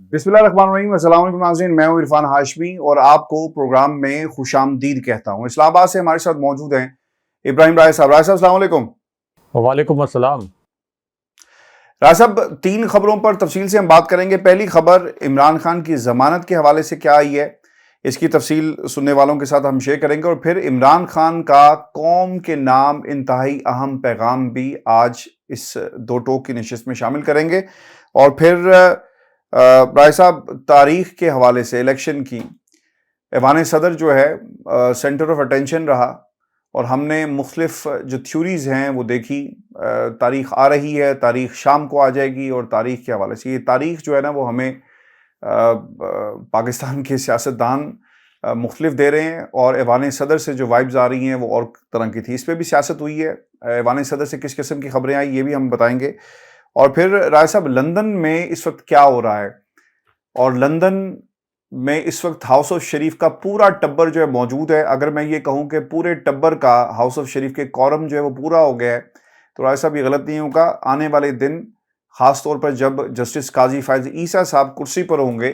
बिस्मिल्लाहिर्रहमानिर्रहीम। अस्सलाम वालेकुम नाज़रीन, मैं हूं इरफान हाशमी और आपको प्रोग्राम में खुशामदीद कहता हूं। इस्लामाबाद से हमारे साथ मौजूद हैं इब्राहिम राय साहब। राय साहब अस्सलाम वालेकुम। वालेकुम अस्सलाम। राय साहब, तीन खबरों पर तफसील से हम बात करेंगे। पहली खबर इमरान खान की जमानत के हवाले से क्या आई है, इसकी तफसील सुनने वालों के साथ हम शेयर करेंगे। और फिर इमरान खान का कौम के नाम इंतहाई अहम पैगाम भी आज इस दो टोक की नशिस्त में शामिल करेंगे। और फिर राय साहब, तारीख के हवाले से इलेक्शन की ऐवान सदर जो है सेंटर ऑफ अटेंशन रहा और हमने मुख्तलिफ जो थ्योरीज हैं वो देखी। तारीख आ रही है, तारीख शाम को आ जाएगी और तारीख के हवाले से ये तारीख जो है ना वो हमें पाकिस्तान के सियासतदान मुख्तलिफ दे रहे हैं और ऐवान सदर से जो वाइब्स आ रही हैं वो और तरह की थी। इस पर भी सियासत हुई है। ऐवान सदर से किस किस्म की खबरें आई ये भी हम बताएंगे। और फिर राय साहब, लंदन में इस वक्त क्या हो रहा है, और लंदन में इस वक्त हाउस ऑफ शरीफ का पूरा टब्बर जो है मौजूद है। अगर मैं ये कहूं कि पूरे टब्बर का हाउस ऑफ शरीफ के कॉरम जो है वो पूरा हो गया है तो राय साहब ये गलत नहीं होगा। आने वाले दिन खास तौर पर जब जस्टिस काजी फायज ईसा साहब कुर्सी पर होंगे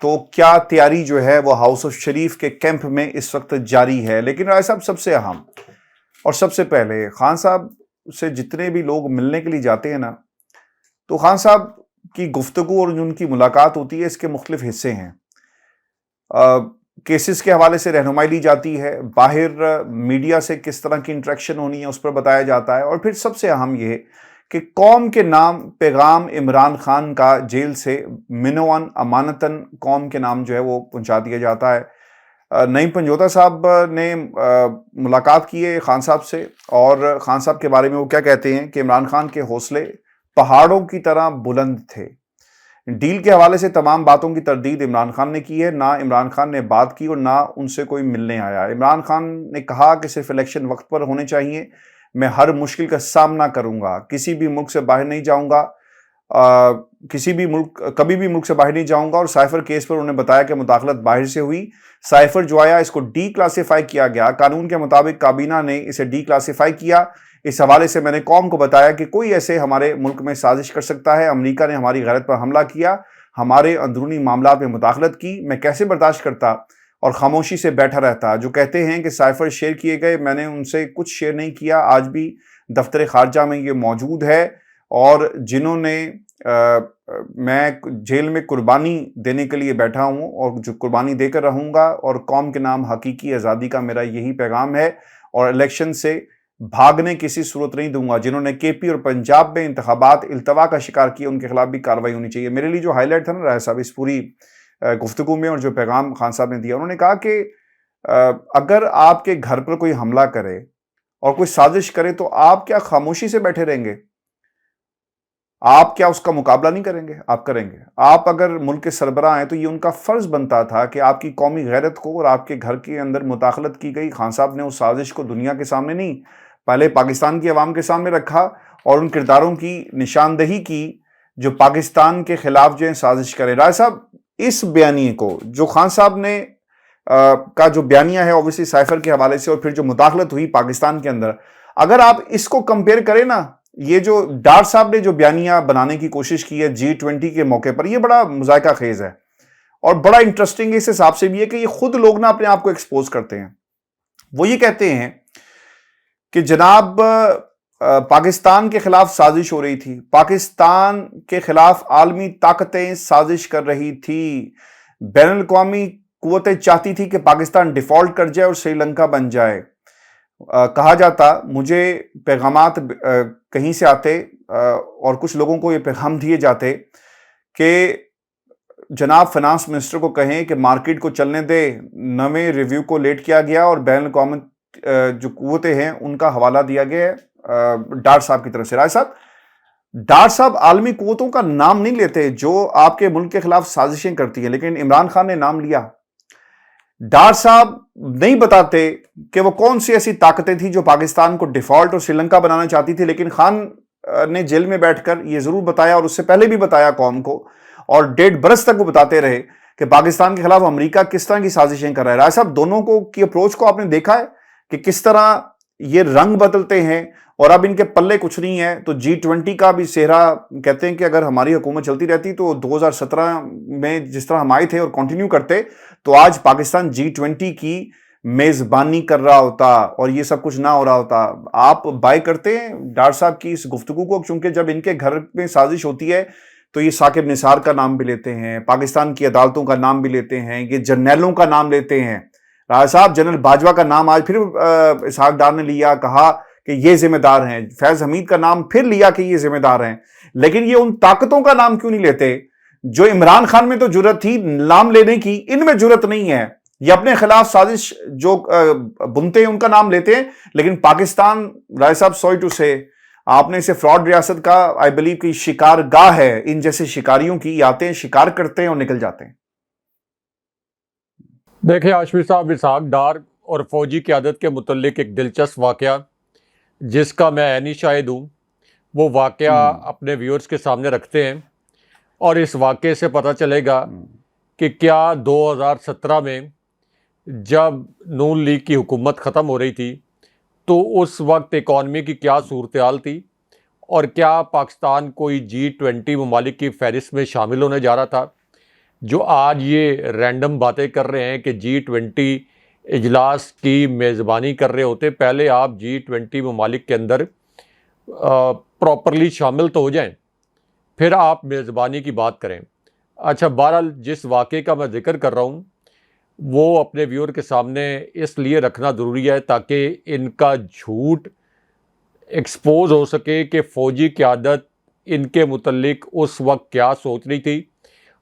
तो क्या तैयारी जो है वो हाउस ऑफ शरीफ के कैंप में इस वक्त जारी है। लेकिन राय साहब, सबसे अहम और सबसे पहले खान साहब से जितने भी लोग मिलने के लिए जाते हैं ना, तो खान साहब की गुफ्तगू और उनकी मुलाकात होती है, इसके मुख्तलिफ हिस्से हैं। केसेस के हवाले से रहनुमाई ली जाती है, बाहर मीडिया से किस तरह की इंटरेक्शन होनी है उस पर बताया जाता है, और फिर सबसे अहम ये कि कौम के नाम पैगाम इमरान खान का जेल से मिनोअन अमानतन कौम के नाम जो है वो पहुंचा दिया जाता है। नईम पंजोता साहब ने मुलाकात की है खान साहब से, और खान साहब के बारे में वो क्या कहते हैं कि इमरान खान के हौसले पहाड़ों की तरह बुलंद थे। डील के हवाले से तमाम बातों की तरदीद इमरान खान ने की है। ना इमरान खान ने बात की और ना उनसे कोई मिलने आया। इमरान खान ने कहा कि सिर्फ इलेक्शन वक्त पर होने चाहिए, मैं हर मुश्किल का सामना करूंगा, किसी भी मुल्क से बाहर नहीं जाऊंगा, कभी भी मुल्क से बाहर नहीं जाऊंगा। और साइफर केस पर उन्होंने बताया कि मुदाखलत बाहर से हुई। साइफर जो आया इसको डी क्लासीफाई किया गया, कानून के मुताबिक काबीना ने इसे डी क्लासीफाई किया। इस हवाले से मैंने कौम को बताया कि कोई ऐसे हमारे मुल्क में साजिश कर सकता है। अमेरिका ने हमारी गैरत पर हमला किया, हमारे अंदरूनी मामलात में मुदाखलत की, मैं कैसे बर्दाश्त करता और खामोशी से बैठा रहता। जो कहते हैं कि साइफर शेयर किए गए, मैंने उनसे कुछ शेयर नहीं किया। आज भी दफ्तर खारजा में ये मौजूद है। और जिन्होंने मैं जेल में कुर्बानी देने के लिए बैठा हूँ और जो कुर्बानी देकर रहूँगा, और कौम के नाम हकीकी आज़ादी का मेरा यही पैगाम है। और इलेक्शन से भागने किसी सूरत नहीं दूंगा। जिन्होंने केपी और पंजाब में इंतखाबात इल्तवा का शिकार किया उनके खिलाफ भी कार्रवाई होनी चाहिए। मेरे लिए जो हाईलाइट था ना राय साहब इस पूरी गुफ्तगू में, और जो पैगाम खान साहब ने दिया, उन्होंने कहा कि अगर आपके घर पर कोई हमला करे और कोई साजिश करे तो आप क्या खामोशी से बैठे रहेंगे? आप क्या उसका मुकाबला नहीं करेंगे? आप करेंगे। आप अगर मुल्क के सरबराह हैं तो ये उनका फर्ज बनता था कि आपकी कौमी गैरत को और आपके घर के अंदर मुदाखलत की गई। खान साहब ने उस साजिश को दुनिया के सामने नहीं, पहले पाकिस्तान की आवाम के सामने रखा और उन किरदारों की निशानदही की जो पाकिस्तान के खिलाफ जो है साजिश करे। राय साहब, इस बयानिए को जो खान साहब ने का जो बयानिया है ऑब्वियसली साइफर के हवाले से, और फिर जो मुदाखलत हुई पाकिस्तान के अंदर, अगर आप इसको कंपेयर करें ना, ये जो डार साहब ने जो बयानिया बनाने की कोशिश की है G20 के मौके पर, ये बड़ा मुजायका खेज है और बड़ा इंटरेस्टिंग इस हिसाब से भी है कि ये खुद लोग ना अपने आप को एक्सपोज करते हैं। वो ये कहते हैं कि जनाब पाकिस्तान के खिलाफ साजिश हो रही थी, पाकिस्तान के खिलाफ आलमी ताकतें साजिश कर रही थी, बैनुल अक़वामी कुव्वतें चाहती थी कि पाकिस्तान डिफॉल्ट कर जाए और श्रीलंका बन जाए। कहा जाता, मुझे पैगामात कहीं से आते और कुछ लोगों को ये पैगाम दिए जाते कि जनाब फाइनेंस मिनिस्टर को कहें कि मार्केट को चलने दे, नवे रिव्यू को लेट किया गया और बैनुल अक़वामी जो कुव्वतें हैं उनका हवाला दिया गया है डार साहब की तरफ से। राय साहब, डार साहब आलमी कुव्वतों का नाम नहीं लेते जो आपके मुल्क के खिलाफ साजिशें करती हैं, लेकिन इमरान खान ने नाम लिया। डार साहब नहीं बताते कि वो कौन सी ऐसी ताकतें थी जो पाकिस्तान को डिफॉल्ट और श्रीलंका बनाना चाहती थी, लेकिन खान ने जेल में बैठकर ये जरूर बताया और उससे पहले भी बताया कौम को, और 1.5 बरस तक वो बताते रहे कि पाकिस्तान के खिलाफ अमेरिका किस तरह की साजिशें कर रहा है। राय साहब, दोनों को की अप्रोच को आपने देखा है कि किस तरह ये रंग बदलते हैं और अब इनके पल्ले कुछ नहीं है। तो G20 का भी सेहरा, कहते हैं कि अगर हमारी हुकूमत चलती रहती तो 2017 में जिस तरह हम आए थे और कंटिन्यू करते, तो आज पाकिस्तान G20 की मेजबानी कर रहा होता और ये सब कुछ ना हो रहा होता। आप बाय करते हैं डॉक्टर साहब की इस गुफ्तगू को? क्योंकि जब इनके घर में साजिश होती है तो ये साकिब निसार का नाम भी लेते हैं, पाकिस्तान की अदालतों का नाम भी लेते हैं, ये जर्नैलों का नाम लेते हैं। राजा साहब, जनरल बाजवा का नाम आज फिर इसहाक डार ने लिया, कहा कि ये जिम्मेदार हैं। फैज हमीद का नाम फिर लिया कि ये जिम्मेदार हैं। लेकिन ये उन ताकतों का नाम क्यों नहीं लेते जो इमरान खान में तो जुर्रत थी नाम लेने की, इनमें जुर्रत नहीं है। ये अपने खिलाफ साजिश जो बुनते हैं उनका नाम लेते हैं। लेकिन पाकिस्तान, राय साहब, सॉरी टू से, आपने इसे फ्रॉड रियासत का, आई बिलीव कि शिकारगाह है इन जैसे शिकारियों की। आते हैं, शिकार करते हैं और निकल जाते हैं। देखिए आशमी साहब, इसहाक डार और फौजी क़यादत के मुतल्लिक एक दिलचस्प वाक़या जिसका मैं ऐनी शाहिद हूँ, वो वाक़या अपने व्यूअर्स के सामने रखते हैं और इस वाक़े से पता चलेगा कि क्या 2017 में जब नून लीग की हुकूमत ख़त्म हो रही थी तो उस वक्त इकॉनमी की क्या सूरत हाल थी और क्या पाकिस्तान कोई G20 ममालिक की फहरिस्त में शामिल होने जा रहा था। जो आज ये रैंडम बातें कर रहे हैं कि G20 इजलास की मेज़बानी कर रहे होते, पहले आप G20 ममालिक के अंदर प्रॉपरली शामिल तो हो जाएं, फिर आप मेज़बानी की बात करें। अच्छा, बहरहाल जिस वाक़े का मैं जिक्र कर रहा हूँ वो अपने व्यूअर के सामने इसलिए रखना ज़रूरी है ताकि इनका झूठ एक्सपोज हो सके कि फ़ौजी क़यादत इनके मुतल्लिक उस वक्त क्या सोच रही थी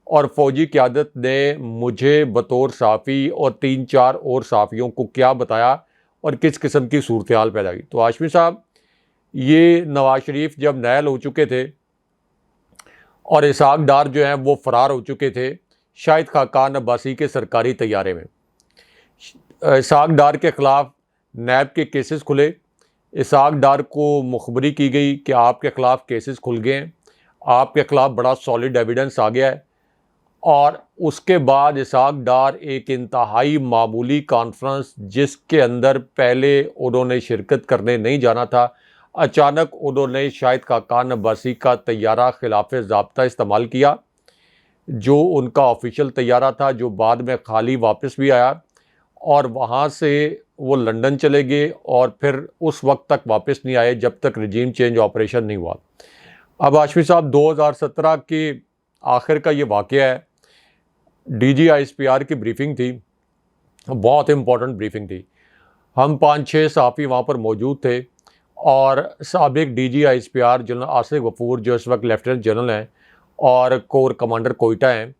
और फ़ौजी क़यादत ने मुझे बतौर सहाफ़ी और 3-4 और सहाफ़ियों को क्या बताया और किस किस्म की सूरत हाल पैदा हुई। तो हाशमी साहब, ये नवाज शरीफ जब नायल हो चुके थे और इसहाक डार जो हैं वो फ़रार हो चुके थे शाहिद खाकान अब्बासी के सरकारी तैयारे में, इसहाक डार के ख़िलाफ़ नैब के केसेस खुले। इसहाक डार को मुखबरी की गई कि आपके ख़िलाफ़ केसेस खुल गए हैं, आपके ख़िलाफ़ बड़ा सॉलिड एविडेंस आ गया है। और उसके बाद इसहाक डार एक इंतहाई मामूली कॉन्फ्रेंस जिसके अंदर पहले उन्होंने शिरकत करने नहीं जाना था, अचानक उन्होंने शाहिद खाकान अब्बासी का तैयारा खिलाफ ज़ाब्ता इस्तेमाल किया, जो उनका ऑफिशियल तैयारा था, जो बाद में खाली वापस भी आया और वहाँ से वो लंदन चले गए और फिर उस वक्त तक वापस नहीं आए जब तक रजीम चेंज ऑपरेशन नहीं हुआ। अब हाशमी साहब, 2017 के आखिर का ये वाक़या है। DGISPR की ब्रीफिंग थी, बहुत इम्पोर्टेंट ब्रीफिंग थी। हम 5-6 सहाफ़ी वहाँ पर मौजूद थे और साबिक DGISPR जनरल आसिफ गफूर, जो इस वक्त लेफ्टिनेंट जनरल हैं और कोर कमांडर कोयटा हैं,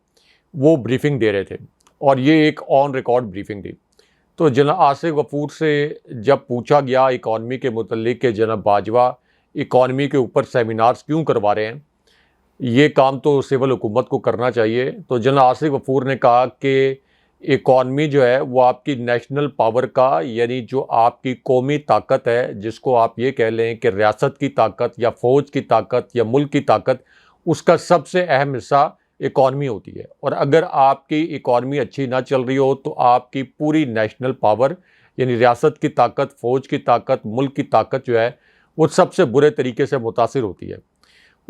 वो ब्रीफिंग दे रहे थे और ये एक ऑन रिकॉर्ड ब्रीफिंग थी। तो जनरल आसिफ गफूर से जब पूछा गया इकॉनमी के मुतल्लिक के जनरल बाजवा इकॉनमी के ऊपर सेमिनार्स क्यों करवा रहे हैं, ये काम तो सिविल हुकूमत को करना चाहिए, तो जनरल आसिफ गफूर ने कहा कि इकॉनमी जो है वो आपकी नेशनल पावर का, यानी जो आपकी कौमी ताकत है, जिसको आप ये कह लें कि रियासत की ताकत या फ़ौज की ताकत या मुल्क की ताकत, उसका सबसे अहम हिस्सा इकॉनमी होती है। और अगर आपकी इकॉनमी अच्छी ना चल रही हो तो आपकी पूरी नेशनल पावर यानी रियासत की ताकत, फ़ौज की ताकत, मुल्क की ताकत जो है वो सबसे बुरे तरीके से मुतासिर होती है।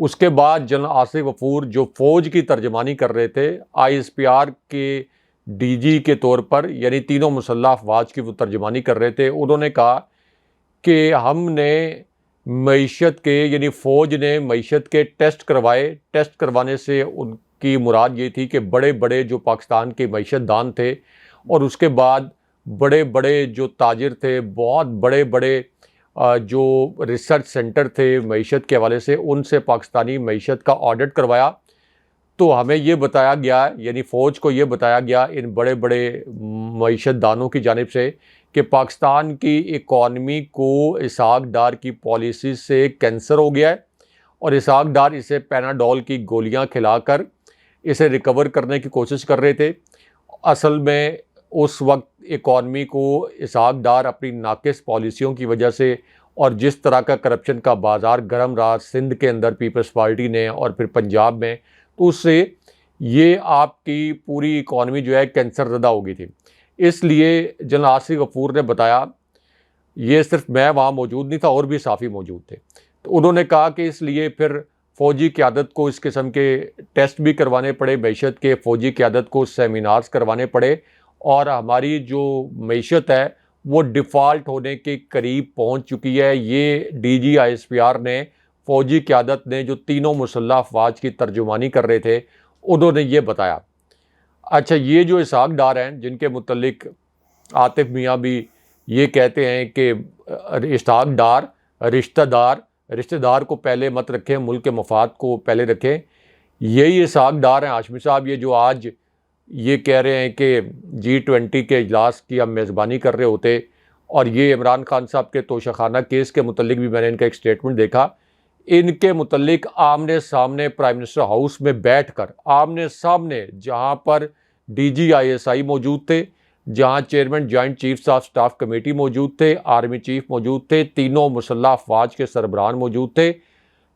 उसके बाद जनरल आसिफ गफूर, जो फ़ौज की तर्जमानी कर रहे थे, ISPR के DG के तौर पर, यानी तीनों मुसल्लह अफवाज की वो तर्जमानी कर रहे थे, उन्होंने कहा कि हमने मईशत के, यानी फ़ौज ने मईशत के टेस्ट करवाए। टेस्ट करवाने से उनकी मुराद ये थी कि बड़े बड़े जो पाकिस्तान के मईशत दान थे और उसके बाद बड़े बड़े जो ताजिर थे, बहुत बड़े बड़े जो रिसर्च सेंटर थे मईशत के हवाले से, उनसे पाकिस्तानी मईशत का ऑडिट करवाया। तो हमें ये बताया गया, यानी फ़ौज को ये बताया गया इन बड़े बड़े मईशत दानों की जानिब से कि पाकिस्तान की इकॉनमी को इसहाक डार की पॉलिसी से कैंसर हो गया है और इसहाक डार इसे पैनाडोल की गोलियां खिलाकर इसे रिकवर करने की कोशिश कर रहे थे। असल में उस वक्त इकॉनमी को इसहाक डार अपनी नाकिस पॉलिसियों की वजह से और जिस तरह का करप्शन का बाज़ार गर्म रहा सिंध के अंदर पीपल्स पार्टी ने और फिर पंजाब में, तो उससे ये आपकी पूरी इकॉनमी जो है कैंसर ज़दा हो गई थी। इसलिए जनरल आसिफ गफूर ने बताया ये सिर्फ मैं वहाँ मौजूद नहीं था, और भी साफ़ी मौजूद थे। तो उन्होंने कहा कि इसलिए फिर फ़ौजी क़यादत को इस किस्म के टेस्ट भी करवाने पड़े, मईशत के फ़ौजी क़यादत को सेमिनार्स करवाने पड़े, और हमारी जो मईशत है वो डिफ़ॉल्ट होने के करीब पहुंच चुकी है। ये DG ISPR ने, फ़ौजी क़यादत ने, जो तीनों मुसल्लह अफ़वाज की तर्जुमानी कर रहे थे, उन्होंने ये बताया। अच्छा, ये जो इसहाक डार हैं जिनके मुतल्लिक आतिफ मियाँ भी ये कहते हैं कि इसहाक डार रिश्तेदार को पहले मत रखें, मुल्क के मफाद को पहले रखें, यही इसहाक डार हैं हाशमी साहब, ये जो आज ये कह रहे हैं कि G20 के इजलास की हम मेज़बानी कर रहे होते। और ये इमरान खान साहब के तोशाखाना केस के मुतल्लिक भी मैंने इनका एक स्टेटमेंट देखा। इनके मुतल्लिक आमने सामने प्राइम मिनिस्टर हाउस में बैठकर, आमने सामने, जहां पर DG ISI मौजूद थे, जहां chairman joint chiefs of staff committee मौजूद थे, आर्मी चीफ मौजूद थे, तीनों मुसल्लह अफवाज के सरबराहान मौजूद थे,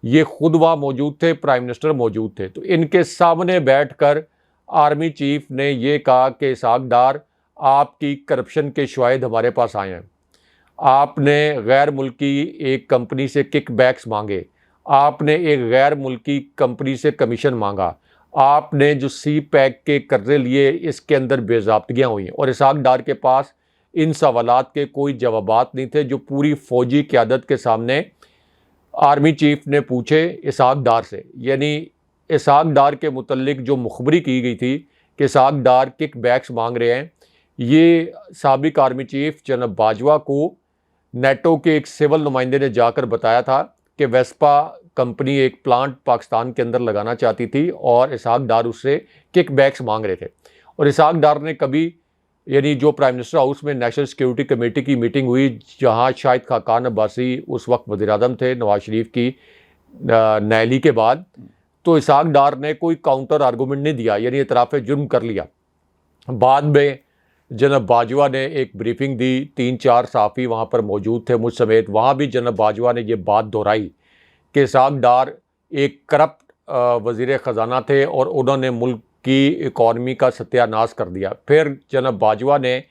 ये खुद वहाँ मौजूद थे, प्राइम मिनिस्टर मौजूद थे। तो इनके सामने बैठकर आर्मी चीफ ने ये कहा कि इसहाक डार, आपकी करप्शन के शवाहिद हमारे पास आए हैं। आपने गैर मुल्की एक कंपनी से किकबैक्स मांगे, आपने एक गैर मुल्की कंपनी से कमीशन मांगा, आपने जो CPEC के कर्जे लिए, इसके अंदर बेज़ाब्तियाँ हुई। और इसहाक डार के पास इन सवालात के कोई जवाबात नहीं थे जो पूरी फ़ौजी क़यादत के सामने आर्मी चीफ ने पूछे इसहाक डार से। यानी इसहाक डार के मुतल्लिक जो मुखबरी की गई थी कि इसहाक डार किकबैक्स मांग रहे हैं, ये साबिक आर्मी चीफ जनरल बाजवा को नेटो के एक सिविल नुमाइंदे ने जाकर बताया था कि वेस्पा कंपनी एक प्लांट पाकिस्तान के अंदर लगाना चाहती थी और इसहाक डार उससे किकबैक्स मांग रहे थे। और इसहाक डार ने कभी, यानी जो प्राइम मिनिस्टर हाउस में नेशनल सिक्योरिटी कमेटी की मीटिंग हुई, जहां शाहिद खाकान अब्बासी उस वक्त वज़ीर-ए-आज़म थे नवाज शरीफ की नैली के बाद, तो इसहाक डार ने कोई काउंटर आर्गूमेंट नहीं दिया, यानी इतराफ़ जुर्म कर लिया। बाद में जनरल बाजवा ने एक ब्रीफिंग दी, 3-4 सहाफ़ी वहाँ पर मौजूद थे मुझ समेत, वहाँ भी जनरल बाजवा ने ये बात दोहराई कि इसहाक डार एक करप्ट वज़ीर ख़जाना थे और उन्होंने मुल्क की इकॉनमी का सत्यानाश कर दिया। फिर जनरल बाजवा ने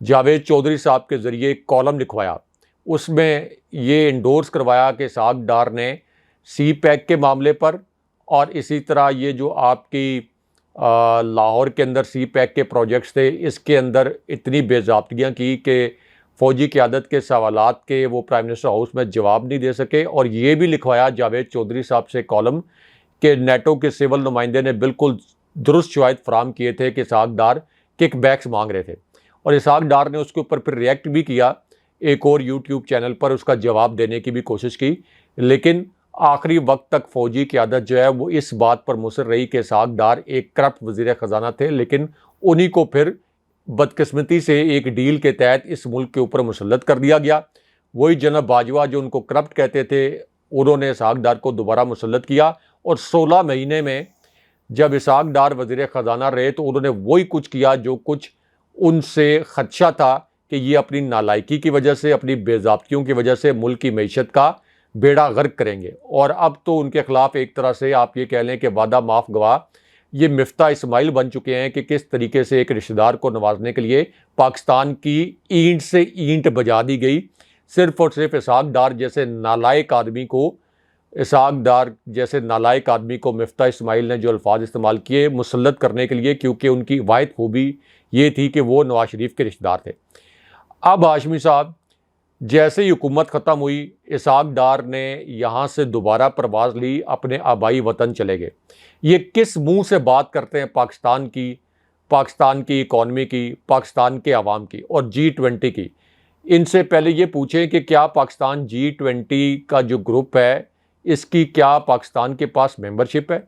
जावेद चौधरी साहब के ज़रिए एक कॉलम लिखवाया, उसमें ये इंडोर्स करवाया कि इसहाक डार ने CPEC के मामले पर, और इसी तरह ये जो आपकी लाहौर के अंदर CPEC के प्रोजेक्ट्स थे, इसके अंदर इतनी बेज़ाब्तियाँ की कि फ़ौजी क़यादत के सवालात के वो प्राइम मिनिस्टर हाउस में जवाब नहीं दे सके। और ये भी लिखवाया जावेद चौधरी साहब से कॉलम कि नेटो के सिविल नुमाइंदे ने बिल्कुल दुरुस्त शवाहिद फराम किए थे कि इसहाक डार किकबैक्स मांग रहे थे। और इसहाक डार ने उसके ऊपर फिर रिएक्ट भी किया, एक और YouTube चैनल पर उसका जवाब देने की भी कोशिश की, लेकिन आखिरी वक्त तक फ़ौजी क़यादत जो है वो इस बात पर मुसर रही कि इसहाक डार एक करप्ट वज़ीर ख़जाना थे। लेकिन उन्हीं को फिर बदकिस्मती से एक डील के तहत इस मुल्क के ऊपर मुसल्लत कर दिया गया। वही जनरल बाजवा जो उनको करप्ट कहते थे, उन्होंने इसहाक डार को दोबारा मुसल्लत किया। और 16 महीने में जब इसहाक डार वज़ीर ख़जाना रहे तो उन्होंने वही कुछ किया जो कुछ उनसे खदशा था कि ये अपनी नालायकी की वजह से, अपनी बेज़ाब्तियों की वजह से मुल्क की मईशत का बेड़ा गर्क करेंगे। और अब तो उनके ख़िलाफ़ एक तरह से आप ये कह लें कि वादा माफ़ गवाह ये मिफ्ता इस्माइल बन चुके हैं कि किस तरीके से एक रिश्तेदार को नवाजने के लिए पाकिस्तान की ईंट से ईंट बजा दी गई। सिर्फ़ और सिर्फ इसहाक डार जैसे नालायक आदमी को मिफ्ता इस्माइल ने जो अल्फाज इस्तेमाल किए मुसल्लत करने के लिए, क्योंकि उनकी वाहिद खूबी ये थी कि वो नवाज शरीफ के रिश्तेदार थे। अब हाशमी साहब, जैसे ही हुकूमत ख़त्म हुई, इसहाक डार ने यहाँ से दोबारा परवाज़ ली, अपने आबाई वतन चले गए। ये किस मुंह से बात करते हैं पाकिस्तान की इकॉनमी की, पाकिस्तान के अवाम की और G20 की। इनसे पहले ये पूछें कि क्या पाकिस्तान G20 का जो ग्रुप है, इसकी क्या पाकिस्तान के पास मेंबरशिप है?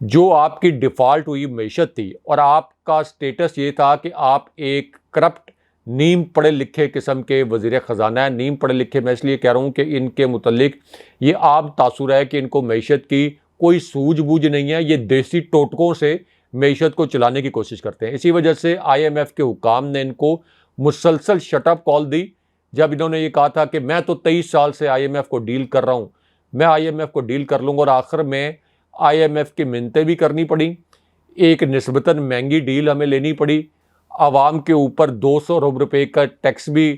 जो आपकी डिफ़ॉल्ट हुई मईशत थी और आपका स्टेटस ये था कि आप एक करप्ट नीम पढ़े लिखे किस्म के वज़ीर ख़जाना है। नीम पढ़े लिखे मैं इसलिए कह रहा हूँ कि इनके मुतल्लिक ये आम तासुर है कि इनको मईशत की कोई सूझबूझ नहीं है, ये देसी टोटकों से मईशत को चलाने की कोशिश करते हैं। इसी वजह से IMF के हुकाम ने इनको मुसलसल शटअप कॉल दी, जब इन्होंने ये कहा था कि मैं तो 23 साल से IMF को डील कर रहा हूँ, मैं IMF को डील कर लूँगा। और आखिर में IMF की मिन्नतें भी करनी पड़ी, एक निस्बतन महंगी डील हमें लेनी पड़ी, आवाम के ऊपर 200 अरब रुपये का टैक्स भी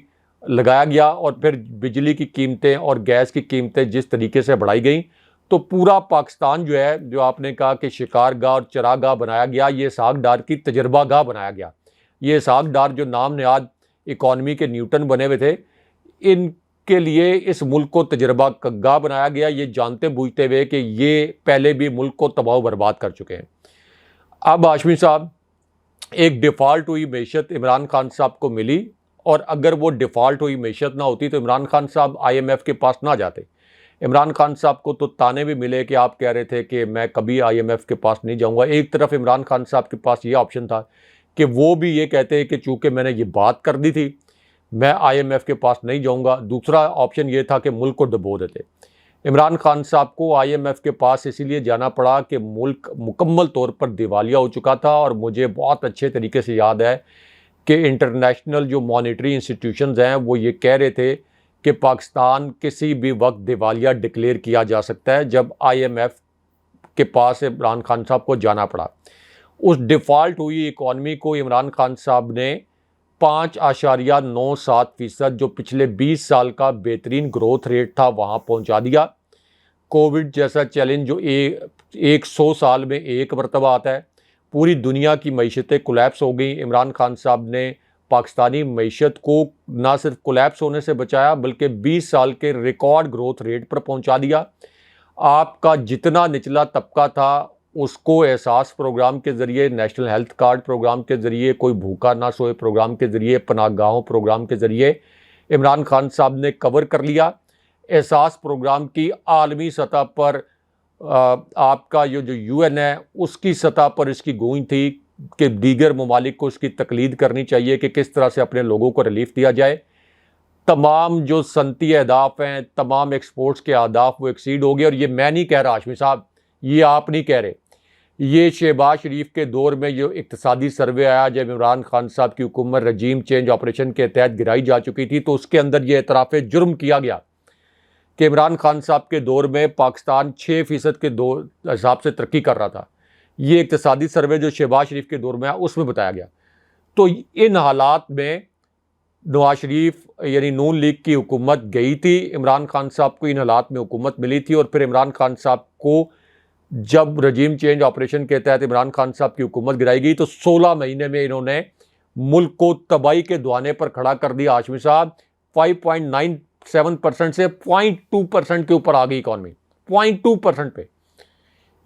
लगाया गया और फिर बिजली की कीमतें और गैस की कीमतें जिस तरीके से बढ़ाई गई, तो पूरा पाकिस्तान जो है, जो आपने कहा कि शिकारगाह और चरागाह बनाया गया, ये इसहाक डार की तजर्बागाह बनाया गया। ये इसहाक डार जो नाम नहाद इकॉनमी के न्यूटन बने हुए थे, इनके लिए इस मुल्क को तजर्बागाह बनाया गया, ये जानते बूझते हुए कि ये पहले भी मुल्क को तबाह बर्बाद कर चुके हैं। अब हाशमी साहब, एक डिफ़ॉल्ट हुई मैशत इमरान खान साहब को मिली, और अगर वो डिफ़ॉल्ट हुई मैशत ना होती तो इमरान खान साहब IMF के पास ना जाते। इमरान खान साहब को तो ताने भी मिले कि आप कह रहे थे कि मैं कभी IMF के पास नहीं जाऊंगा। एक तरफ इमरान खान साहब के पास ये ऑप्शन था कि वो भी ये कहते हैं कि चूंकि मैंने ये बात कर दी थी, मैं IMF के पास नहीं जाऊंगा। दूसरा ऑप्शन ये था कि मुल्क को डुबो देते। इमरान खान साहब को IMF के पास इसीलिए जाना पड़ा कि मुल्क मुकम्मल तौर पर दिवालिया हो चुका था, और मुझे बहुत अच्छे तरीके से याद है कि इंटरनेशनल जो मॉनेटरी इंस्टीट्यूशंस हैं वो ये कह रहे थे कि पाकिस्तान किसी भी वक्त दिवालिया डिक्लेयर किया जा सकता है, जब IMF के पास इमरान खान साहब को जाना पड़ा। उस डिफ़ॉल्ट हुई इकॉनमी को इमरान खान साहब ने 5.97% जो पिछले 20 साल का बेहतरीन ग्रोथ रेट था वहाँ पहुँचा दिया। कोविड जैसा चैलेंज जो 100 साल में एक मरतबा आता है, पूरी दुनिया की मईशतें कोलैप्स हो गई। इमरान खान साहब ने पाकिस्तानी मईशत को ना सिर्फ कोलैप्स होने से बचाया, बल्कि 20 साल के रिकॉर्ड ग्रोथ रेट पर पहुंचा दिया। आपका जितना निचला तबका था उसको एहसास प्रोग्राम के ज़रिए, नेशनल हेल्थ कार्ड प्रोग्राम के ज़रिए, कोई भूखा ना सोए प्रोग्राम के ज़रिए, पनाहगाहों प्रोग्राम के ज़रिए इमरान खान साहब ने कवर कर लिया। एहसास प्रोग्राम की आलमी सतह पर आपका ये जो UN है उसकी सतह पर इसकी गूंज थी कि दीगर ममालिक को इसकी तकलीद करनी चाहिए कि किस तरह से अपने लोगों को रिलीफ दिया जाए। तमाम जो सनती अहदाफ हैं, तमाम एक्सपोर्ट्स के अहदाफ वो एक्सीड हो गए। और ये मैं नहीं कह रहा हाशमी साहब, ये आप नहीं कह रहे, ये शहबाज शरीफ के दौर में जो इक्तसादी सर्वे आया जब इमरान खान साहब की हुकूमत रजीम चेंज ऑपरेशन के तहत गिराई जा चुकी थी, तो उसके अंदर ये एतराफ़ जुर्म किया गया कि इमरान खान साहब के दौर में पाकिस्तान 6% के हिसाब से तरक्की कर रहा था। ये इक्तसादी सर्वे जो शहबाज शरीफ के दौर में आया उसमें बताया गया। तो इन हालात में नवाज शरीफ यानी नून लीग की हुकूमत गई थी, इमरान खान साहब को इन हालात में हुकूमत मिली थी, और फिर इमरान खान साहब को जब रजीम चेंज ऑपरेशन के तहत इमरान खान साहब की हुकूमत गिराई गई तो 16 महीने में इन्होंने मुल्क को तबाही के दुआने पर खड़ा कर दिया। हाशमी साहब, 5.97% से 0.2% के ऊपर आ गई इकॉनमी, 0.2% पे,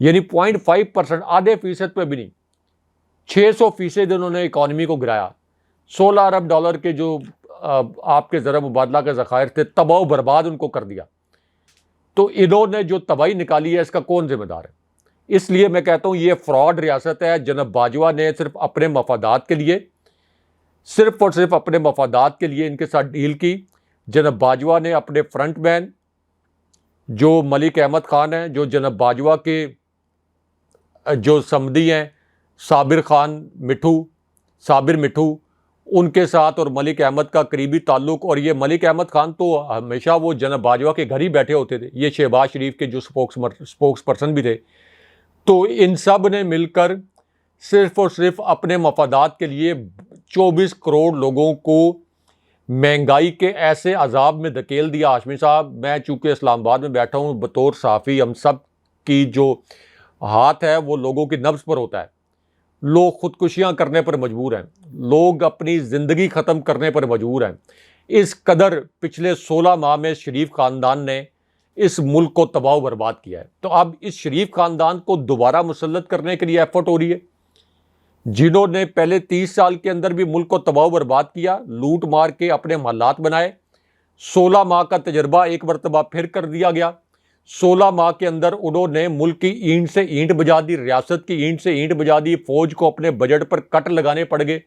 यानी 0.5%, आधे फीसद पे भी नहीं, 600% इन्होंने इकॉनमी को गिराया। $16 अरब के जो आपके ज़रा मुबादला के ज़खायर थे, तबाह बर्बाद उनको कर दिया। तो इन्होंने जो तबाही निकाली है इसका कौन जिम्मेदार है? इसलिए मैं कहता हूँ ये फ्रॉड रियासत है। जनाब बाजवा ने सिर्फ अपने मफादात के लिए, सिर्फ और सिर्फ अपने मफादात के लिए इनके साथ डील की। जनाब बाजवा ने अपने फ्रंट मैन जो मलिक अहमद खान हैं, जो जनाब बाजवा के जो समदी हैं साबिर मिठू, उनके साथ और मलिक अहमद का करीबी ताल्लुक़। और ये मलिक अहमद खान तो हमेशा वो जनाब बाजवा के घर ही बैठे होते थे, ये शहबाज शरीफ के जो स्पोक्स पर्सन भी थे। तो इन सब ने मिलकर सिर्फ और सिर्फ अपने मफादात के लिए 24 करोड़ लोगों को महंगाई के ऐसे अजाब में धकेल दिया। हाशमी साहब, मैं चूँकि इस्लामाबाद में बैठा हूँ, बतौर साफ़ी हम सब की जो हाथ है वो लोगों की नब्ज़ पर होता है। लोग ख़ुदकुशियाँ करने पर मजबूर हैं, लोग अपनी ज़िंदगी ख़त्म करने पर मजबूर हैं। इस कदर पिछले 16 माह में शरीफ ख़ानदान ने इस मुल्क को तबाह बर्बाद किया है। तो अब इस शरीफ ख़ानदान को दोबारा मुसल्लत करने के लिए एफर्ट हो रही है। जिन्होंने पहले 30 साल के अंदर भी मुल्क को तबाह बर्बाद किया, लूट मार के अपने महलात बनाए, 16 माह का तजर्बा एक मरतबा फिर कर दिया गया। 16 माह के अंदर उन्होंने मुल्क की ईंट से ईंट बजा दी, रियासत की ईंट से ईंट बजा दी, फौज को अपने बजट पर कट लगाने पड़ गए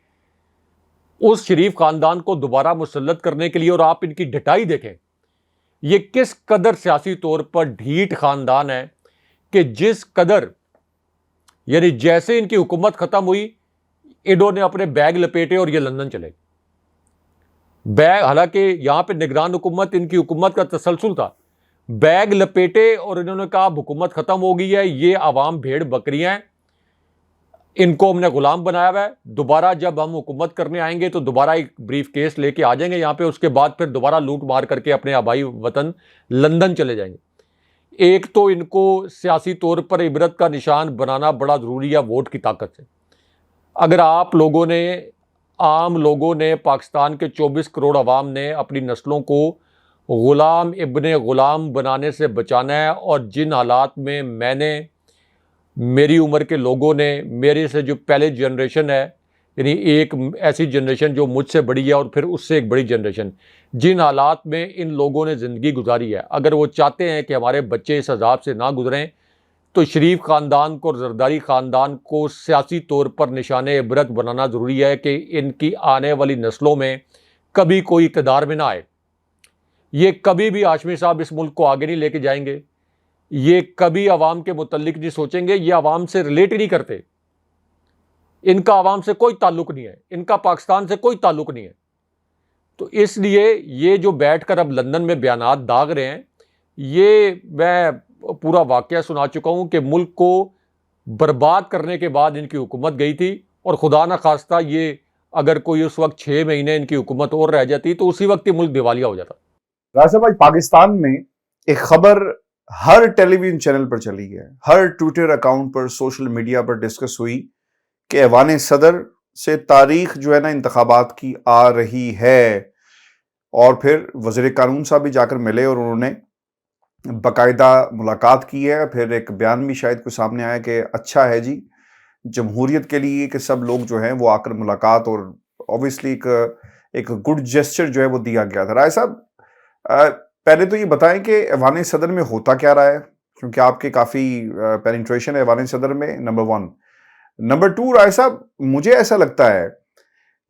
उस शरीफ खानदान को दोबारा मुसल्लत करने के लिए। और आप इनकी ढिठाई देखें, ये किस कदर सियासी तौर पर ढीठ खानदान है कि जिस कदर, यानी जैसे इनकी हुकूमत खत्म हुई इन्होंने अपने बैग लपेटे और ये लंदन चले बैग। हालांकि यहां पे निगरान हुकूमत इनकी हुकूमत का तसलसल था, बैग लपेटे और इन्होंने कहा हुकूमत खत्म हो गई है, ये आवाम भेड़ बकरियां हैं, इनको हमने गुलाम बनाया हुआ है। दोबारा जब हम हुकूमत करने आएंगे तो दोबारा एक ब्रीफ केस लेके आ जाएंगे यहाँ पे, उसके बाद फिर दोबारा लूट मार करके अपने आबाई वतन लंदन चले जाएंगे। एक तो इनको सियासी तौर पर इबरत का निशान बनाना बड़ा ज़रूरी है वोट की ताकत से। अगर आप लोगों ने, आम लोगों ने, पाकिस्तान के 24 करोड़ अवाम ने अपनी नस्लों को ग़ुलाम इब्ने ग़ुलाम बनाने से बचाना है, और जिन हालात में मैंने, मेरी उम्र के लोगों ने, मेरे से जो पहले जनरेशन है, यानी एक ऐसी जनरेशन जो मुझसे बड़ी है और फिर उससे एक बड़ी जनरेशन, जिन हालात में इन लोगों ने ज़िंदगी गुजारी है, अगर वो चाहते हैं कि हमारे बच्चे इस अजाब से ना गुजरें, तो शरीफ ख़ानदान को और जरदारी ख़ानदान को सियासी तौर पर निशान इबरत बनाना ज़रूरी है कि इनकी आने वाली नस्लों में कभी कोई इक़्तिदार में ना आए। ये कभी भी हाशमी साहब इस मुल्क को आगे नहीं लेके जाएंगे। ये कभी आवाम के मुतल्लिक नहीं सोचेंगे। ये आवाम से रिलेट ही नहीं करते। इनका आवाम से कोई ताल्लुक नहीं है, इनका पाकिस्तान से कोई ताल्लुक नहीं है। तो इसलिए ये जो बैठकर अब लंदन में बयानात दाग रहे हैं, ये मैं पूरा वाकया सुना चुका हूँ कि मुल्क को बर्बाद करने के बाद इनकी हुकूमत गई थी, और खुदा न खास्ता ये अगर कोई उस वक्त 6 महीने इनकी हुकूमत और रह जाती तो उसी वक्त ये मुल्क दिवालिया हो जाता। राज साहब, आज पाकिस्तान में एक खबर हर टेलीविजन चैनल पर चली है, हर ट्विटर अकाउंट पर, सोशल मीडिया पर डिस्कस हुई कि ऐवान सदर से तारीख जो है ना इंतखाबात की आ रही है, और फिर वज़ीर कानून साहब भी जाकर मिले और उन्होंने बाकायदा मुलाकात की है। फिर एक बयान भी शायद कुछ सामने आया कि अच्छा है जी जमहूरियत के लिए कि सब लोग जो हैं वो आकर मुलाकात, और ऑब्वियसली एक गुड जेस्चर जो है वो दिया गया था। राय साहब, पहले तो ये बताएं कि ऐवान सदर में होता क्या रहा है, क्योंकि आपके काफ़ी पेनिट्रेशन है ऐवान सदर में, नंबर 1। नंबर 2, राय साहब, मुझे ऐसा लगता है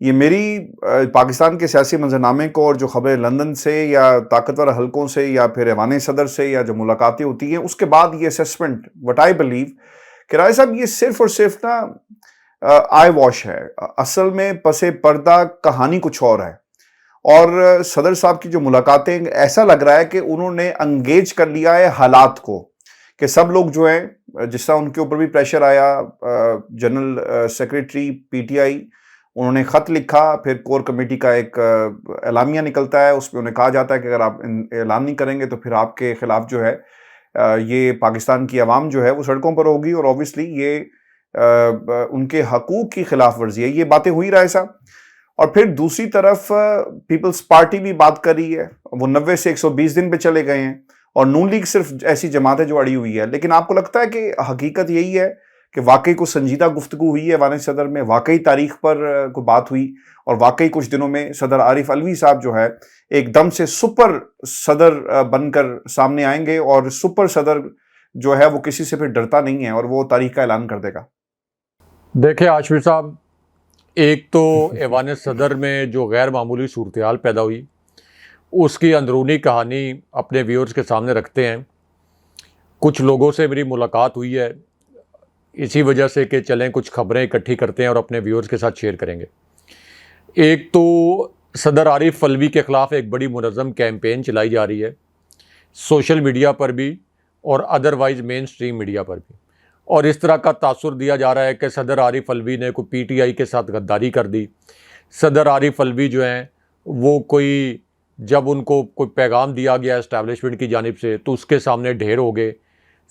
ये मेरी पाकिस्तान के सियासी मंजरनामे को और जो खबरें लंदन से या ताकतवर हलकों से या फिर ऐवान सदर से या जो मुलाकातें होती हैं उसके बाद ये असेसमेंट, व्हाट आई बिलीव कि राय साहब ये सिर्फ और सिर्फ ना आई वॉश है। असल में पसे पर्दा कहानी कुछ और है। और सदर साहब की जो मुलाकातें, ऐसा लग रहा है कि उन्होंने अंगेज कर लिया है हालात को, कि सब लोग जो हैं, जिस तरह उनके ऊपर भी प्रेशर आया, जनरल सेक्रेटरी पीटीआई, उन्होंने ख़त लिखा, फिर कोर कमेटी का एक एलामिया निकलता है, उसमें उन्हें कहा जाता है कि अगर आप ऐलान नहीं करेंगे तो फिर आपके ख़िलाफ़ जो है ये पाकिस्तान की आवाम जो है वो सड़कों पर होगी, और ऑब्वियसली ये उनके हकूक़ की खिलाफ वर्जी है। ये बातें हुई राय साहब। और फिर दूसरी तरफ पीपल्स पार्टी भी बात कर रही है, वो 90 से 120 दिन पे चले गए हैं, और नून लीग सिर्फ ऐसी जमात है जो अड़ी हुई है। लेकिन आपको लगता है कि हकीकत यही है कि वाकई कुछ संजीदा गुफ्तगू हुई है ऐवान सदर में, वाकई तारीख पर कोई बात हुई, और वाकई कुछ दिनों में सदर आरिफ अलवी साहब जो है एकदम से सुपर सदर बनकर सामने आएंगे, और सुपर सदर जो है वो किसी से फिर डरता नहीं है और वो तारीख का ऐलान कर देगा? देखिए हाशमी साहब, एक तो ऐवान सदर में जो गैर मामूली सूरत हाल पैदा हुई, उसकी अंदरूनी कहानी अपने व्यूअर्स के सामने रखते हैं। कुछ लोगों से मेरी मुलाकात हुई है इसी वजह से कि चलें कुछ खबरें इकट्ठी करते हैं और अपने व्यूअर्स के साथ शेयर करेंगे। एक तो सदर आरिफ अलवी के ख़िलाफ़ एक बड़ी मुनज़्ज़म कैंपेन चलाई जा रही है, सोशल मीडिया पर भी और अदरवाइज़ मेन स्ट्रीम मीडिया पर भी, और इस तरह का तासुर दिया जा रहा है कि सदर आरिफ अलवी ने कोई पीटीआई के साथ गद्दारी कर दी। सदर आरिफ अलवी जो हैं वो कोई, जब उनको कोई पैगाम दिया गया इस्टेब्लिशमेंट की जानिब से तो उसके सामने ढेर हो गए।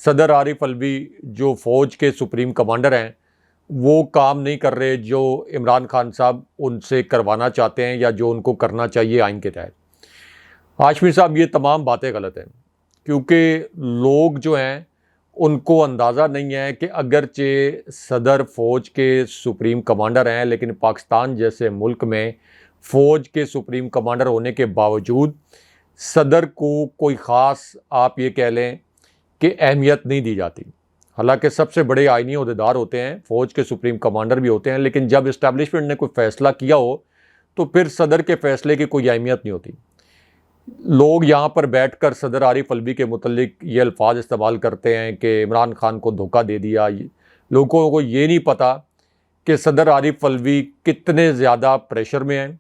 सदर आरिफ अलवी जो फ़ौज के सुप्रीम कमांडर हैं वो काम नहीं कर रहे जो इमरान खान साहब उनसे करवाना चाहते हैं या जो उनको करना चाहिए आइन के तहत। हाशमी साहब, ये तमाम बातें गलत हैं, क्योंकि लोग जो हैं उनको अंदाज़ा नहीं है कि अगरचे सदर फ़ौज के सुप्रीम कमांडर हैं, लेकिन पाकिस्तान जैसे मुल्क में फ़ौज के सुप्रीम कमांडर होने के बावजूद सदर को कोई ख़ास, आप ये कह लें कि अहमियत नहीं दी जाती। हालांकि सबसे बड़े आइनी अहदेदार होते हैं, फ़ौज के सुप्रीम कमांडर भी होते हैं, लेकिन जब इस्टेब्लिशमेंट ने कोई फ़ैसला किया हो तो फिर सदर के फ़ैसले की कोई अहमियत नहीं होती। लोग यहाँ पर बैठकर सदर आरिफ अलवी के मुतल्लिक ये अल्फाज इस्तेमाल करते हैं कि इमरान खान को धोखा दे दिया। लोगों को ये नहीं पता कि सदर आरिफ अलवी कितने ज़्यादा प्रेशर में हैं।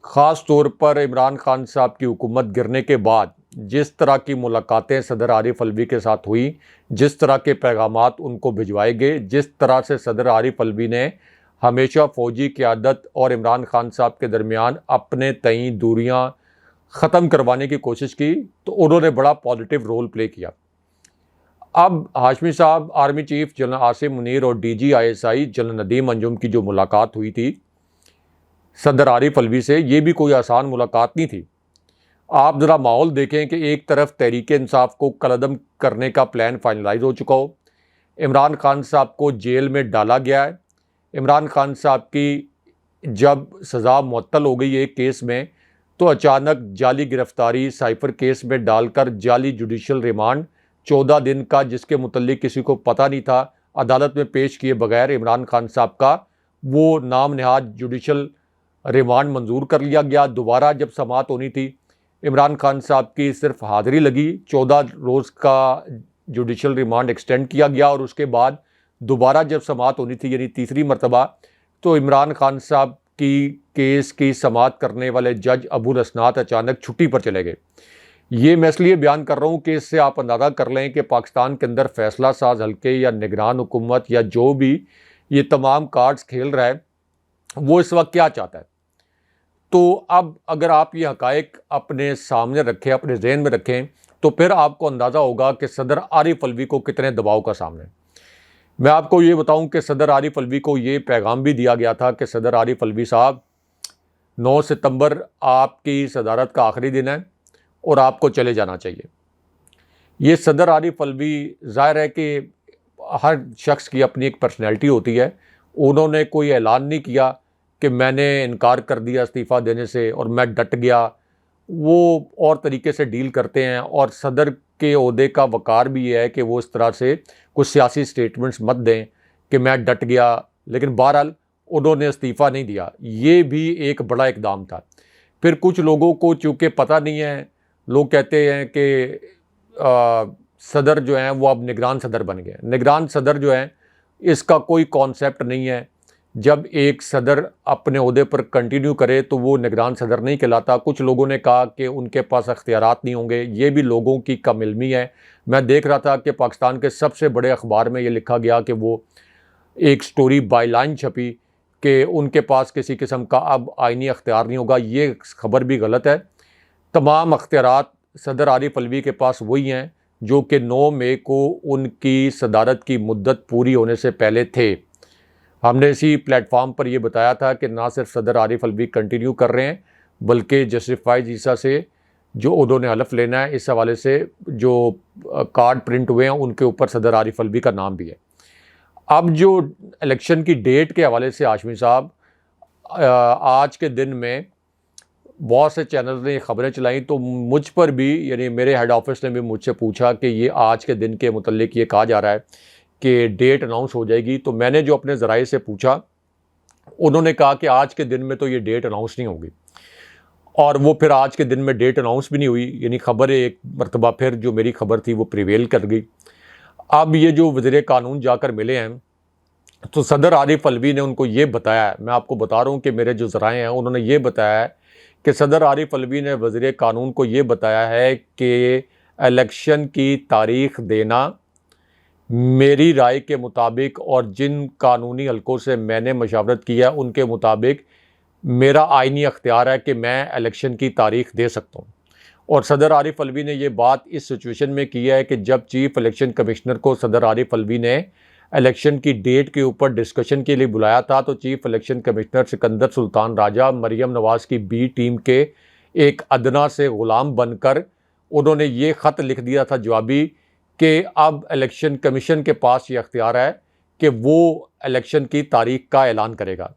ख़ास तौर पर इमरान खान साहब की हुकूमत गिरने के बाद जिस तरह की मुलाकातें सदर आरिफ अलवी के साथ हुई, जिस तरह के पैगामात उनको भिजवाए गए, जिस तरह से सदर आरिफ अलवी ने हमेशा फ़ौजी क़यादत और इमरान खान साहब के दरमियान अपने तई दूरियां ख़त्म करवाने की कोशिश की, तो उन्होंने बड़ा पॉजिटिव रोल प्ले किया। अब हाशमी साहब, army chief general Asim Munir और DGISI जनरल नदीम अंजुम की जो मुलाकात हुई थी सदर आरिफ अलवी से, ये भी कोई आसान मुलाकात नहीं थी। आप ज़रा माहौल देखें कि एक तरफ तहरीक इंसाफ को कलअदम करने का प्लान फाइनलाइज हो चुका हो, इमरान खान साहब को जेल में डाला गया है। इमरान खान साहब की जब सज़ा मुअत्तल हो गई एक केस में, तो अचानक जाली गिरफ्तारी साइफर केस में डालकर जाली जुडिशल रिमांड 14 दिन का, जिसके मुतल्लिक किसी को पता नहीं था, अदालत में पेश किए बगैर इमरान खान साहब का वो नाम नहाद जुडिशल रिमांड मंजूर कर लिया गया। दोबारा जब समाअत होनी थी, इमरान खान साहब की सिर्फ हाज़िरी लगी, 14 रोज़ का जुडिशल रिमांड एक्सटेंड किया गया और उसके बाद दोबारा जब समाअत होनी थी, यानी तीसरी मरतबा, तो इमरान खान साहब की केस की समाअत करने वाले जज अबुल हसनात अचानक छुट्टी पर चले गए। ये मैं इसलिए बयान कर रहा हूँ कि इससे आप अंदाज़ा कर लें कि पाकिस्तान के अंदर फैसला साज हल्के या निगरान हुकूमत या जो भी ये तमाम कार्ड्स खेल रहा है, वो इस वक्त क्या चाहता है। तो अब अगर आप ये हक़ाइक़ अपने सामने रखें, अपने जहन में रखें, तो फिर आपको अंदाज़ा होगा कि सदर आरिफ अलवी को कितने दबाव का सामना है। मैं आपको ये बताऊं कि सदर आरिफ अलवी को ये पैगाम भी दिया गया था कि सदर आरिफ अलवी साहब, 9 सितंबर आपकी सदारत का आखिरी दिन है और आपको चले जाना चाहिए। ये सदर आरिफ अलवी, ज़ाहिर है कि हर शख्स की अपनी एक पर्सनैलिटी होती है, उन्होंने कोई ऐलान नहीं किया कि मैंने इनकार कर दिया इस्तीफ़ा देने से और मैं डट गया। वो और तरीके से डील करते हैं और सदर के ओहदे का वक़ार भी ये है कि वो इस तरह से कुछ सियासी स्टेटमेंट्स मत दें कि मैं डट गया, लेकिन बहरहाल उन्होंने इस्तीफ़ा नहीं दिया। ये भी एक बड़ा इक़दाम था। फिर कुछ लोगों को चूँकि पता नहीं है, लोग कहते हैं कि सदर जो हैं वो अब निगरान सदर बन गए। निगरान सदर जो है, इसका कोई कॉन्सेप्ट नहीं है। जब एक सदर अपने ओहदे पर कंटिन्यू करे तो वो निगरान सदर नहीं कहलाता। कुछ लोगों ने कहा कि उनके पास अख्तियारात नहीं होंगे, ये भी लोगों की कम इल्मी है। मैं देख रहा था कि पाकिस्तान के सबसे बड़े अखबार में ये लिखा गया कि वो एक स्टोरी बाईलाइन छपी कि उनके पास किसी किस्म का अब आइनी अख्तियार नहीं होगा। ये खबर भी गलत है। तमाम अख्तियारात सदर आरिफ अलवी के पास वही हैं जो कि 9 मई को उनकी सदारत की मुद्दत पूरी होने से पहले थे। हमने इसी प्लेटफॉर्म पर यह बताया था कि ना सिर्फ सदर आरिफ अलवी कंटिन्यू कर रहे हैं, बल्कि जस्टिफाइड ईसा से जो उन्होंने हलफ लेना है, इस हवाले से जो कार्ड प्रिंट हुए हैं उनके ऊपर सदर आरिफ अलवी का नाम भी है। अब जो इलेक्शन की डेट के हवाले से हाशमी साहब, आज के दिन में बहुत से चैनल ने ख़बरें चलाई, तो मुझ पर भी, यानी मेरे हेड ऑफिस ने भी मुझसे पूछा कि ये आज के दिन के मुतल्लिक ये कहा जा रहा है कि डेट अनाउंस हो जाएगी। तो मैंने जो अपने ज़राए से पूछा, उन्होंने कहा कि आज के दिन में तो ये डेट अनाउंस नहीं होगी, और वो फिर आज के दिन में डेट अनाउंस भी नहीं हुई। यानी ख़बर एक मरतबा फिर जो मेरी ख़बर थी वो प्रिवेल कर गई। अब ये जो वज़ीर कानून जाकर मिले हैं, तो सदर आरिफ अलवी ने उनको ये बताया है, मैं आपको बता रहा हूँ कि मेरे जो ज़राए हैं उन्होंने ये बताया है कि सदर आरिफ अलवी ने वज़ीर कानून को ये बताया है कि इलेक्शन की तारीख़ देना मेरी राय के मुताबिक और जिन कानूनी हलकों से मैंने मशावरत किया उनके मुताबिक मेरा आइनी अख्तियार है कि मैं इलेक्शन की तारीख़ दे सकता हूँ। और सदर आरिफ अलवी ने ये बात इस सिचुएशन में की है कि जब चीफ़ इलेक्शन कमिश्नर को सदर आरिफ अलवी ने इलेक्शन की डेट के ऊपर डिस्कशन के लिए बुलाया था, तो chief election commissioner Sikandar Sultan Raja Maryam नवाज़ की बी टीम के एक अदना से ग़ुलाम बनकर उन्होंने ये ख़त लिख दिया था जवाबी कि अब इलेक्शन कमीशन के पास ये अख्तियार है कि वो इलेक्शन की तारीख़ का ऐलान करेगा।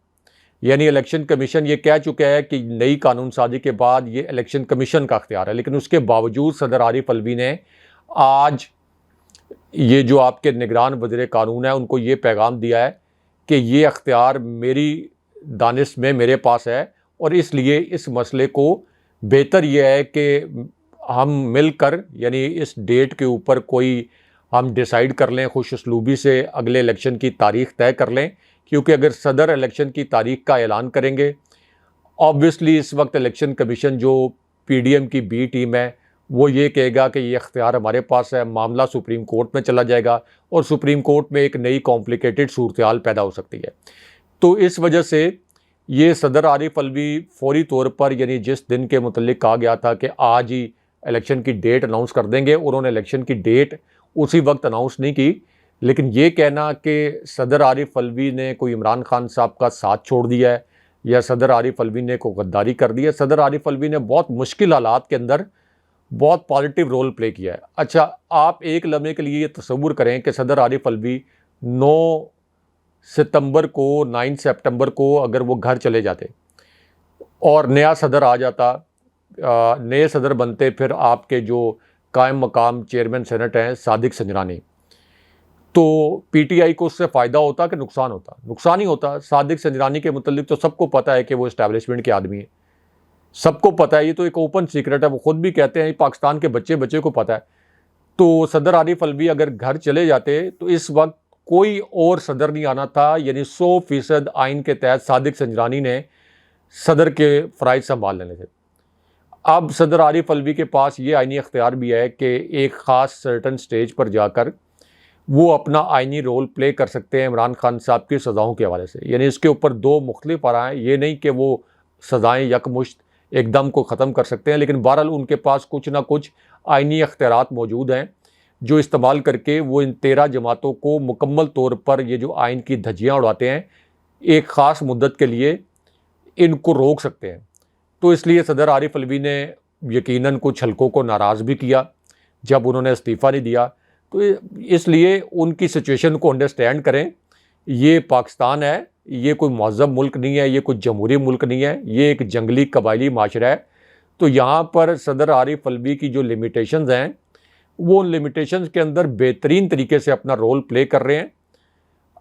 यानी इलेक्शन कमीशन ये कह चुका है कि नई कानून साजी के बाद ये इलेक्शन कमीशन का अख्तियार है, लेकिन उसके बावजूद सदर आरिफ अलवी ने आज ये जो आपके निगरान वज़ीर कानून है उनको ये पैगाम दिया है कि ये अख्तियार मेरी दानिश में मेरे पास है, और इसलिए इस मसले को बेहतर यह है कि हम मिलकर, यानी इस डेट के ऊपर कोई हम डिसाइड कर लें, खुश उसलूबी से अगले इलेक्शन की तारीख़ तय कर लें। क्योंकि अगर सदर इलेक्शन की तारीख़ का ऐलान करेंगे, ऑब्वियसली इस वक्त इलेक्शन कमीशन जो PDM की बी टीम है वो ये कहेगा कि ये इख्तियार हमारे पास है, मामला सुप्रीम कोर्ट में चला जाएगा और सुप्रीम कोर्ट में एक नई कॉम्प्लिकेटेड सूरत हाल पैदा हो सकती है। तो इस वजह से ये सदर आरिफ अलवी फौरी तौर पर, यानी जिस दिन के मुतल्लिक कहा गया था कि आज ही इलेक्शन की डेट अनाउंस कर देंगे, उन्होंने इलेक्शन की डेट उसी वक्त अनाउंस नहीं की। लेकिन ये कहना कि सदर आरिफ अलवी ने कोई इमरान खान साहब का साथ छोड़ दिया है या सदर आरिफ अलवी ने कोई गद्दारी कर दी है, सदर आरिफ अलवी ने बहुत मुश्किल हालात के अंदर बहुत पॉजिटिव रोल प्ले किया है। अच्छा, आप एक लम्हे के लिए ये तसव्वुर करें कि सदर आरिफ अलवी 9 सितंबर को, 9 सितंबर को अगर वो घर चले जाते और नया सदर आ जाता, नए सदर बनते फिर आपके जो कायम मकाम चेयरमैन सेनेट हैं सादिक संजरानी, तो पीटीआई को उससे फ़ायदा होता कि नुकसान होता? नुकसान ही होता। सादिक संजरानी के मुतल्लिक तो सबको पता है कि वो इस्टेब्लिशमेंट के आदमी है, सबको पता है, ये तो एक ओपन सीक्रेट है, वो खुद भी कहते हैं, पाकिस्तान के बच्चे बच्चे को पता है। तो सदर आरिफ अलवी अगर घर चले जाते तो इस वक्त कोई और सदर नहीं आना था, यानी 100% आइन के तहत सादिक संजरानी ने सदर के फ़राइज़ संभाल लेने थे। अब सदर आरिफ अलवी के पास ये आइनी अख्तियार भी है कि एक ख़ास सर्टन स्टेज पर जाकर वो अपना आइनी रोल प्ले कर सकते हैं इमरान खान साहब की सज़ाओं के हवाले से। यानी इसके ऊपर दो मुख्तलिफ आराएँ, ये नहीं कि वो सज़ाएँ यकमुश्त एकदम को ख़त्म कर सकते हैं, लेकिन बहरहाल उनके पास कुछ ना कुछ आइनी अख्तियारात मौजूद हैं जो इस्तेमाल करके वो इन 13 जमातों को मुकम्मल तौर पर ये जो आइन की धज्जियाँ उड़ाते हैं एक ख़ास मुद्दत के लिए इनको रोक सकते हैं। तो इसलिए सदर आरिफ अलवी ने यकीनन कुछ हलकों को नाराज़ भी किया जब उन्होंने इस्तीफ़ा नहीं दिया। तो इसलिए उनकी सिचुएशन को अंडरस्टैंड करें। ये पाकिस्तान है, ये कोई महज़ब मुल्क नहीं है, ये कोई जमहूरी मुल्क नहीं है, ये एक जंगली कबायली माशरा है। तो यहाँ पर सदर आरिफ अलवी की जो लिमिटेशंस हैं वो उन लिमिटेशंस के अंदर बेहतरीन तरीके से अपना रोल प्ले कर रहे हैं।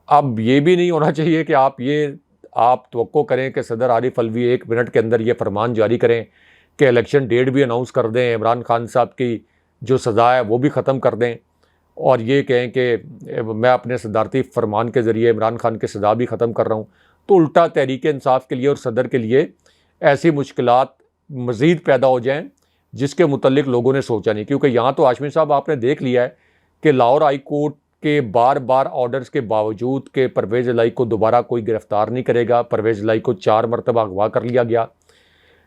अब ये भी नहीं होना चाहिए कि आप तवक्को करें कि सदर आरिफ अलवी 1 मिनट के अंदर ये फरमान जारी करें कि इलेक्शन डेट भी अनाउंस कर दें, इमरान खान साहब की जो सज़ा है वो भी ख़त्म कर दें और ये कहें कि मैं अपने सदारती फरमान के ज़रिए इमरान खान की सज़ा भी ख़त्म कर रहा हूँ। तो उल्टा तहरीक इंसाफ के लिए और सदर के लिए ऐसी मुश्किलात मज़ीद पैदा हो जाएँ जिसके मुतल्लिक लोगों ने सोचा नहीं। क्योंकि यहाँ तो हाशमी साहब आपने देख लिया है कि लाहौर हाई कोर्ट के बार बार ऑर्डर्स के बावजूद कि परवेज़ इलाही को दोबारा कोई गिरफ़्तार नहीं करेगा। परवेज़ इलाही को 4 मरतबा अगवा कर लिया गया।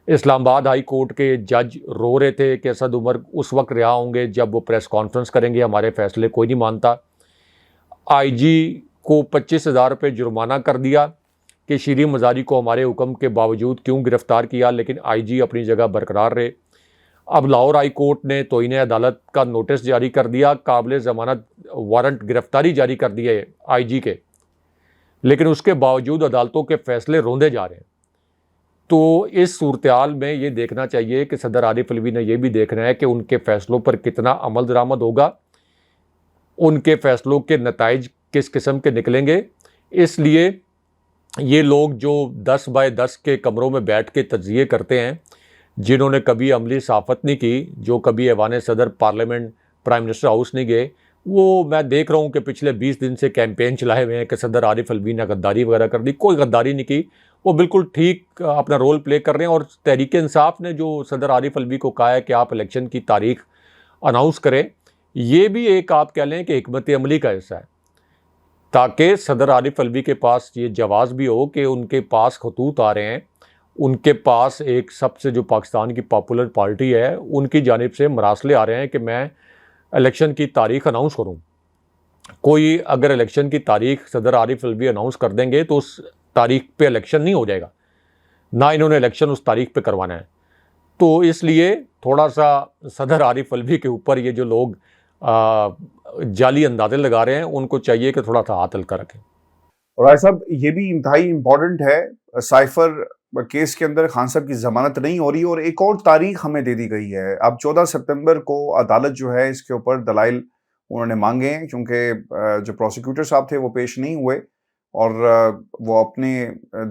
इस्लामाबाद हाई कोर्ट के जज रो रहे थे कि असद उमर उस वक्त रिहा होंगे जब वो प्रेस कॉन्फ्रेंस करेंगे, हमारे फैसले कोई नहीं मानता। आईजी को 25,000 रुपये जुर्माना कर दिया कि शीरी मज़ारी को हमारे हुक्म के बावजूद क्यों गिरफ़्तार किया, लेकिन आईजी अपनी जगह बरकरार रहे। अब लाहौर हाई कोर्ट ने तोहीन अदालत का नोटिस जारी कर दिया, काबिल ज़मानत वारंट गिरफ़्तारी जारी कर दिए आईजी के, लेकिन उसके बावजूद अदालतों के फ़ैसले रोंदे जा रहे हैं। तो इस सूरत हाल में ये देखना चाहिए कि सदर आरिफ अलवी ने यह भी देखना है कि उनके फ़ैसलों पर कितना अमल दरामद होगा, उनके फ़ैसलों के नताइज किस किस्म के निकलेंगे। इसलिए ये लोग जो 10 बाय 10 के कमरों में बैठ के तज्ज़िये करते हैं, जिन्होंने कभी अमली सहाफ़त नहीं की, जो कभी ऐवान सदर पार्लियामेंट प्राइम मिनिस्टर हाउस नहीं गए, वो मैं देख रहा हूँ कि पिछले 20 दिन से कैंपेन चलाए हुए हैं कि सदर आरिफ अलवी ने गद्दारी वगैरह कर दी। कोई गद्दारी नहीं की, वो बिल्कुल ठीक अपना रोल प्ले कर रहे हैं। और तहरीक इंसाफ ने जो सदर आरिफ अलवी को कहा है कि आप इलेक्शन की तारीख अनाउंस करें, ये भी एक आप कह लें कि हिकमत अमली का हिस्सा है, ताकि सदर आरिफ अलवी के पास ये जवाज़ भी हो कि उनके पास खतूत आ रहे हैं, उनके पास एक सबसे जो पाकिस्तान की पॉपुलर पार्टी है उनकी जानिब से मरासले आ रहे हैं कि मैं इलेक्शन की तारीख अनाउंस करूं। कोई अगर इलेक्शन की तारीख सदर आरिफ अलवी अनाउंस कर देंगे तो उस तारीख पे इलेक्शन नहीं हो जाएगा, ना इन्होंने इलेक्शन उस तारीख पे करवाना है। तो इसलिए थोड़ा सा सदर आरिफ अलवी के ऊपर ये जो लोग जाली अंदाजे लगा रहे हैं उनको चाहिए कि थोड़ा सा हाथ हल्का रखें। और भाई साहब ये भी इंतहाई इम्पोर्टेंट है, साइफर केस के अंदर खान साहब की जमानत नहीं हो रही और एक और तारीख हमें दे दी गई है। अब 14 सितंबर को अदालत जो है इसके ऊपर दलाइल उन्होंने मांगे हैं, क्योंकि जो प्रोसिक्यूटर साहब थे वो पेश नहीं हुए और वो अपने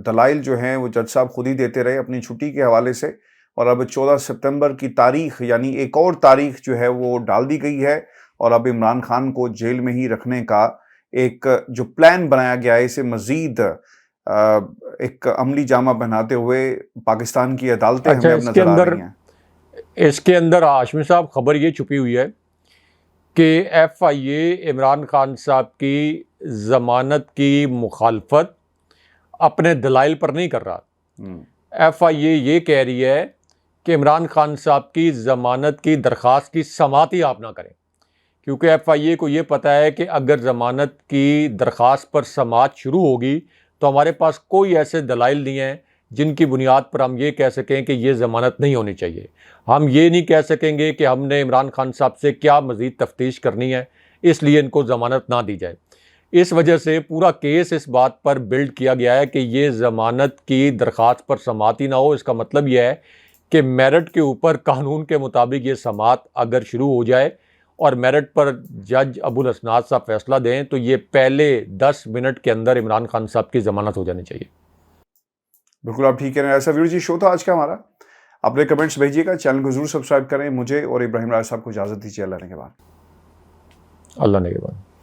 दलाइल जो हैं वो जज साहब खुद ही देते रहे अपनी छुट्टी के हवाले से। और अब 14 सितंबर की तारीख यानी एक और तारीख जो है वो डाल दी गई है और अब इमरान खान को जेल में ही रखने का एक जो प्लान बनाया गया है, इसे मजीद एक अमली जामा बनाते हुए पाकिस्तान की अदालतें हमें अब नजर आ रही हैं। इसके अंदर हाशमी साहब खबर ये छुपी हुई है कि FIA इमरान खान साहब की ज़मानत की मुखालफत अपने दलाइल पर नहीं कर रहा। FIA ये कह रही है कि इमरान खान साहब की ज़मानत की दरख्वास्त की समाअत ही आप ना करें, क्योंकि FIA को ये पता है कि अगर ज़मानत की दरख्वास्त पर समाअत शुरू होगी तो हमारे पास कोई ऐसे दलाइल नहीं हैं जिनकी बुनियाद पर हम ये कह सकें कि ये ज़मानत नहीं होनी चाहिए। हम ये नहीं कह सकेंगे कि हमने इमरान खान साहब से क्या मज़ीद तफ्तीश करनी है, इसलिए इनको ज़मानत ना दी जाए। इस वजह से पूरा केस इस बात पर बिल्ड किया गया है कि ये ज़मानत की दरख्वास्त पर समाअत ही ना हो। इसका मतलब यह है कि मेरिट के ऊपर कानून के मुताबिक ये समाअत अगर शुरू हो जाए और मेरिट पर जज अबुल हसनात साहब फैसला दें तो ये पहले 10 मिनट के अंदर इमरान खान साहब की ज़मानत हो जानी चाहिए। बिल्कुल आप ठीक कह रहे हैं। ऐसा वीडियो जी शो था आज का हमारा। अपने कमेंट्स भेजिएगा, चैनल को जरूर सब्सक्राइब करें। मुझे और इब्राहिम राय साहब को इजाज़त दीजिए। अल्लाह ने के बाद। अल्लाह ने के बाद।